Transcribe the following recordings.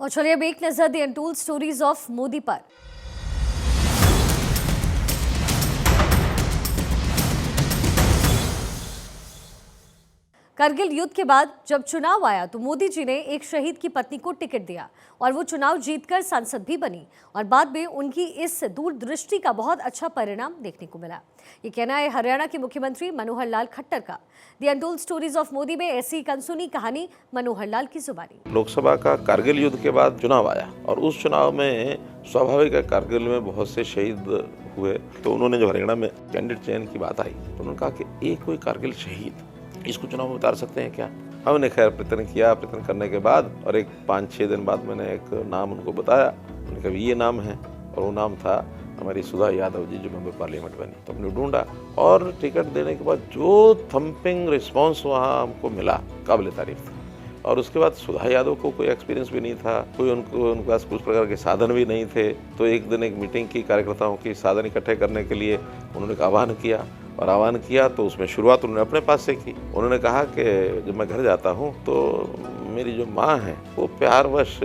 और चलिए अब एक नजर the untold stories of Modi पर। करगिल युद्ध के बाद जब चुनाव आया तो मोदी जी ने एक शहीद की पत्नी को टिकट दिया और वो चुनाव जीतकर सांसद भी बनी और बाद में उनकी इस दूरदृष्टि का बहुत अच्छा परिणाम देखने को मिला। ये कहना है हरियाणा के मुख्यमंत्री मनोहर लाल खट्टर का। The untold stories of Modi में ऐसी एक अनसुनी कहानी मनोहर लाल की जुबानी। लोकसभा का कारगिल युद्ध के बाद चुनाव आया और उस चुनाव में स्वाभाविक है कारगिल में बहुत से शहीद हुए, तो उन्होंने जो हरियाणा में कैंडिडेट चयन की बात आई तो उन्होंने कहा कि एक कोई कारगिल शहीद इसको चुनाव में उतार सकते हैं क्या। हमने खैर प्रयत्न किया, प्रयत्न करने के बाद और एक 5-6 दिन बाद मैंने एक नाम उनको बताया। उन्होंने कहा ये नाम है और वो नाम था हमारी सुधा यादव जी जो मेंबर पार्लियामेंट बनी। तो हमने ढूंढा और टिकट देने के बाद जो थम्पिंग रिस्पॉन्स वहाँ हमको मिला काबिल तारीफ था। और उसके बाद सुधा यादव को कोई एक्सपीरियंस भी नहीं था, कोई उनके पास कुछ प्रकार के साधन भी नहीं थे। तो एक दिन एक मीटिंग की कार्यकर्ताओं की साधन इकट्ठे करने के लिए उन्होंने आह्वान किया तो उसमें शुरुआत उन्होंने अपने पास से की। उन्होंने कहा कि जब मैं घर जाता हूँ तो मेरी जो माँ है वो प्यारवश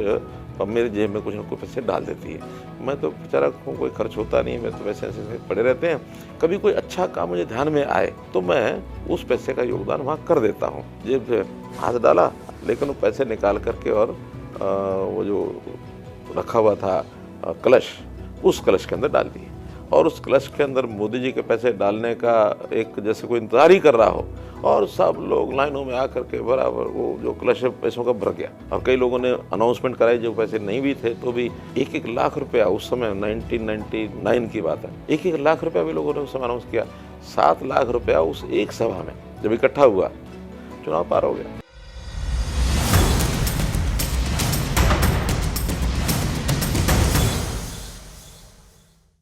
मेरी जेब में कुछ न कुछ पैसे डाल देती है। मैं तो बेचारा कोई खर्च होता नहीं, मैं तो पैसे ऐसे पड़े रहते हैं। कभी कोई अच्छा काम मुझे ध्यान में आए तो मैं उस पैसे का योगदान वहाँ कर देता हूँ। जेब से हाथ डाला लेकिन वो पैसे निकाल करके और वो जो रखा हुआ था कलश, उस कलश के अंदर डाल दिए। और उस कलश के अंदर मोदी जी के पैसे डालने का एक जैसे कोई इंतजार ही कर रहा हो और सब लोग लाइनों में आकर के बराबर वो जो कलश है पैसों का भर गया। और कई लोगों ने अनाउंसमेंट कराई, जो पैसे नहीं भी थे तो भी 1-1 लाख रुपया, उस समय 1999 की बात है, 1-1 लाख रुपया भी लोगों ने उस समय अनाउंस किया। 7 लाख रुपया उस एक सभा में जब इकट्ठा हुआ, चुनाव पार हो गया।